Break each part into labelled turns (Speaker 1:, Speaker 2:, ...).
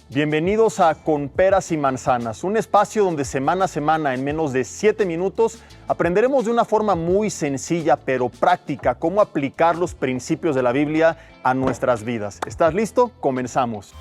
Speaker 1: Bienvenidos a Con Peras y Manzanas, un espacio donde semana a semana, en menos de 7 minutos, aprenderemos de una forma muy sencilla pero práctica cómo aplicar los principios de la Biblia a nuestras vidas. ¿Estás listo? Comenzamos.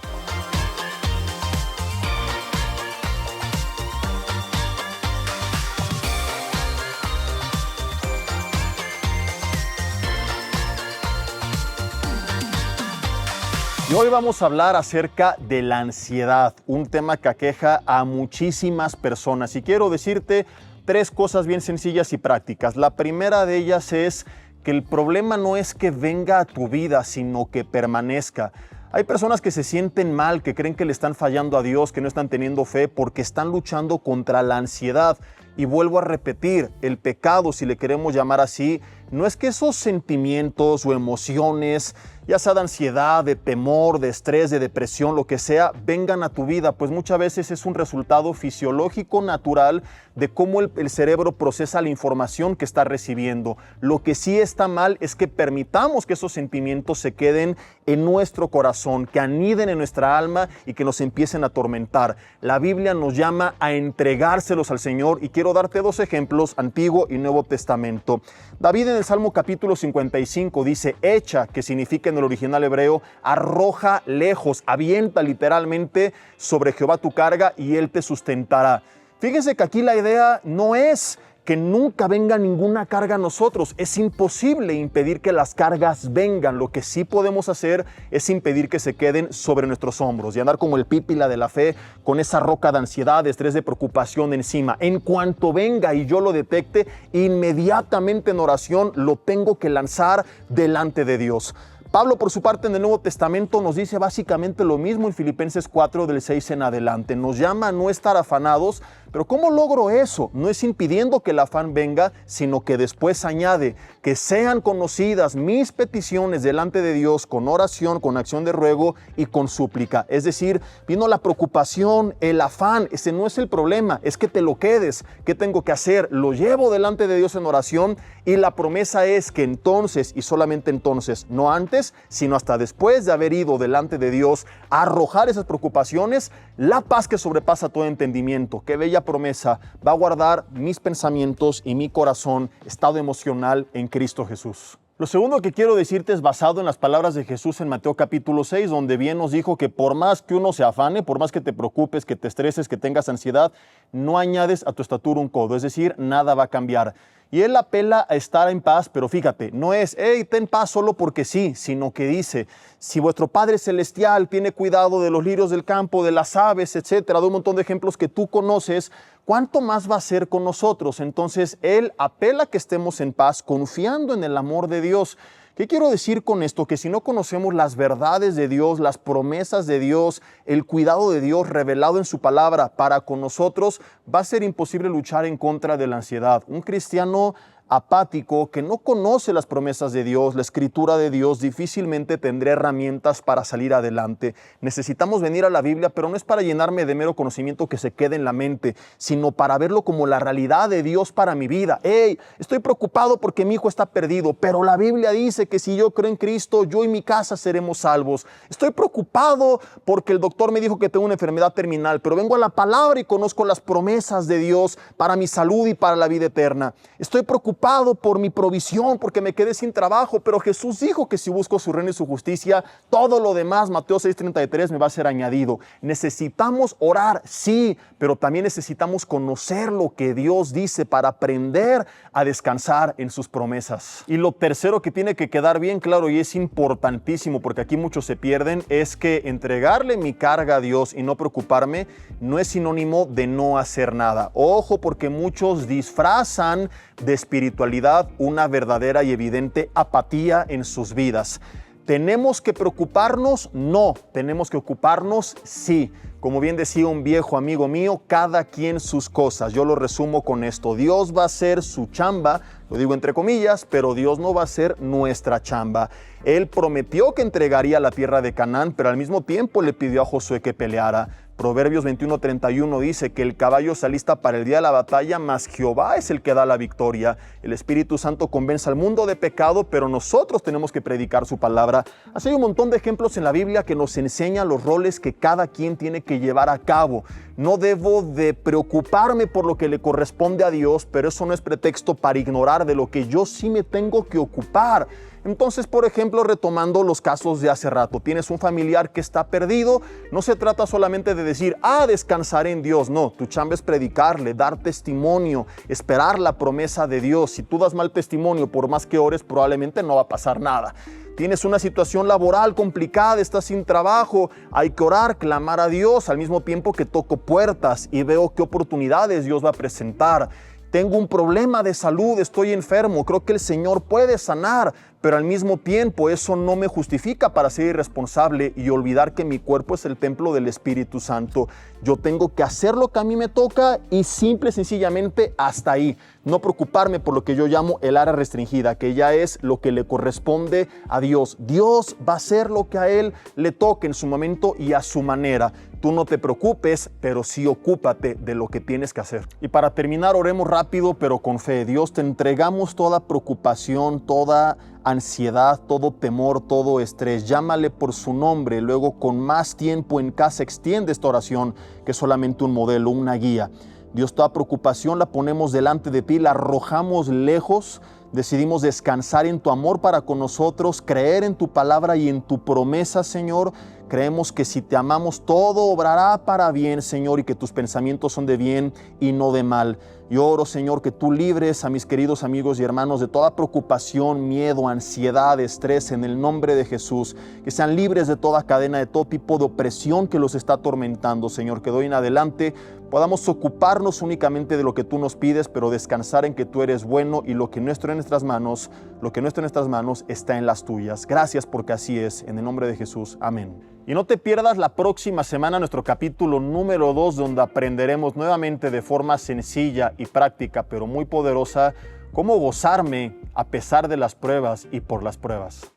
Speaker 1: Y hoy vamos a hablar acerca de la ansiedad, un tema que aqueja a muchísimas personas. Y quiero decirte 3 cosas bien sencillas y prácticas. La primera de ellas es que el problema no es que venga a tu vida, sino que permanezca. Hay personas que se sienten mal, que creen que le están fallando a Dios, que no están teniendo fe porque están luchando contra la ansiedad. Y vuelvo a repetir, el pecado, si le queremos llamar así, no es que esos sentimientos o emociones, ya sea de ansiedad, de temor, de estrés, de depresión, lo que sea, vengan a tu vida, pues muchas veces es un resultado fisiológico natural de cómo el cerebro procesa la información que está recibiendo. Lo que sí está mal es que permitamos que esos sentimientos se queden en nuestro corazón, que aniden en nuestra alma y que nos empiecen a atormentar. La Biblia nos llama a entregárselos al Señor y quiero darte 2 ejemplos, Antiguo y Nuevo Testamento. David en el Salmo capítulo 55 dice, echa, que significa en el original hebreo, arroja lejos, avienta literalmente sobre Jehová tu carga y Él te sustentará. Fíjense que aquí la idea no es que nunca venga ninguna carga a nosotros. Es imposible impedir que las cargas vengan. Lo que sí podemos hacer es impedir que se queden sobre nuestros hombros y andar como el pípila de la fe con esa roca de ansiedad, de estrés, de preocupación encima. En cuanto venga y yo lo detecte, inmediatamente en oración lo tengo que lanzar delante de Dios. Pablo, por su parte, en el Nuevo Testamento nos dice básicamente lo mismo en Filipenses 4, del 6 en adelante. Nos llama a no estar afanados, pero ¿cómo logro eso? No es impidiendo que el afán venga, sino que después añade que sean conocidas mis peticiones delante de Dios con oración, con acción de ruego y con súplica. Es decir, vino la preocupación, el afán, ese no es el problema, es que te lo quedes. ¿Qué tengo que hacer? Lo llevo delante de Dios en oración y la promesa es que entonces y solamente entonces, no antes, sino hasta después de haber ido delante de Dios a arrojar esas preocupaciones, la paz que sobrepasa todo entendimiento, qué bella promesa, va a guardar mis pensamientos y mi corazón, estado emocional en Cristo Jesús. Lo segundo que quiero decirte es basado en las palabras de Jesús en Mateo capítulo 6, donde bien nos dijo que por más que uno se afane, por más que te preocupes, que te estreses, que tengas ansiedad, no añades a tu estatura un codo, es decir, nada va a cambiar. Y Él apela a estar en paz, pero fíjate, no es, hey, ten paz solo porque sí, sino que dice, si vuestro Padre Celestial tiene cuidado de los lirios del campo, de las aves, etcétera, de un montón de ejemplos que tú conoces, ¿cuánto más va a ser con nosotros? Entonces, Él apela a que estemos en paz, confiando en el amor de Dios. ¿Qué quiero decir con esto? Que si no conocemos las verdades de Dios, las promesas de Dios, el cuidado de Dios revelado en su palabra para con nosotros, va a ser imposible luchar en contra de la ansiedad. Un cristiano apático que no conoce las promesas de Dios, la escritura de Dios, difícilmente tendrá herramientas para salir adelante. Necesitamos venir a la Biblia, pero no es para llenarme de mero conocimiento que se quede en la mente, sino para verlo como la realidad de Dios para mi vida. Hey, estoy preocupado porque mi hijo está perdido, pero la Biblia dice que si yo creo en Cristo, yo y mi casa seremos salvos. Estoy preocupado porque el doctor me dijo que tengo una enfermedad terminal, pero vengo a la palabra y conozco las promesas de Dios para mi salud y para la vida eterna. Estoy preocupado por mi provisión, porque me quedé sin trabajo, pero Jesús dijo que si busco su reino y su justicia, todo lo demás, Mateo 6:33, me va a ser añadido. Necesitamos orar, sí, pero también necesitamos conocer lo que Dios dice para aprender a descansar en sus promesas. Y lo tercero que tiene que quedar bien claro, y es importantísimo, porque aquí muchos se pierden, es que entregarle mi carga a Dios y no preocuparme no es sinónimo de no hacer nada. Ojo, porque muchos disfrazan de espiritualidad una verdadera y evidente apatía en sus vidas. ¿Tenemos que preocuparnos? No. ¿Tenemos que ocuparnos? Sí. Como bien decía un viejo amigo mío, cada quien sus cosas. Yo lo resumo con esto. Dios va a hacer su chamba, lo digo entre comillas, pero Dios no va a hacer nuestra chamba. Él prometió que entregaría la tierra de Canaán, pero al mismo tiempo le pidió a Josué que peleara. Proverbios 21:31 dice que el caballo se alista para el día de la batalla, mas Jehová es el que da la victoria. El Espíritu Santo convence al mundo de pecado, pero nosotros tenemos que predicar su palabra. Así hay un montón de ejemplos en la Biblia que nos enseñan los roles que cada quien tiene que llevar a cabo. No debo de preocuparme por lo que le corresponde a Dios, pero eso no es pretexto para ignorar de lo que yo sí me tengo que ocupar. Entonces, por ejemplo, retomando los casos de hace rato, tienes un familiar que está perdido, no se trata solamente de decir, descansaré en Dios. No, tu chamba es predicarle, dar testimonio, esperar la promesa de Dios. Si tú das mal testimonio, por más que ores, probablemente no va a pasar nada. Tienes una situación laboral complicada, estás sin trabajo, hay que orar, clamar a Dios, al mismo tiempo que toco puertas y veo qué oportunidades Dios va a presentar. Tengo un problema de salud, estoy enfermo, creo que el Señor puede sanar, pero al mismo tiempo eso no me justifica para ser irresponsable y olvidar que mi cuerpo es el templo del Espíritu Santo. Yo tengo que hacer lo que a mí me toca y simple y sencillamente hasta ahí. No preocuparme por lo que yo llamo el área restringida, que ya es lo que le corresponde a Dios. Dios va a hacer lo que a Él le toque en su momento y a su manera. Tú no te preocupes, pero sí ocúpate de lo que tienes que hacer. Y para terminar, oremos rápido, pero con fe. Dios, te entregamos toda preocupación, toda ansiedad, todo temor, todo estrés. Llámale por su nombre. Luego, con más tiempo en casa, extiende esta oración, que es solamente un modelo, una guía. Dios, toda preocupación la ponemos delante de ti, la arrojamos lejos. Decidimos descansar en tu amor para con nosotros, creer en tu palabra y en tu promesa, Señor. Creemos que si te amamos, todo obrará para bien, Señor, y que tus pensamientos son de bien y no de mal. Yo oro, Señor, que tú libres a mis queridos amigos y hermanos de toda preocupación, miedo, ansiedad, estrés, en el nombre de Jesús. Que sean libres de toda cadena, de todo tipo de opresión que los está atormentando, Señor. Que de hoy en adelante podamos ocuparnos únicamente de lo que tú nos pides, pero descansar en que tú eres bueno y lo que no está en nuestras manos está en las tuyas. Gracias porque así es. En el nombre de Jesús. Amén. Y no te pierdas la próxima semana nuestro capítulo número 2, donde aprenderemos nuevamente de forma sencilla y práctica, pero muy poderosa, cómo gozarme a pesar de las pruebas y por las pruebas.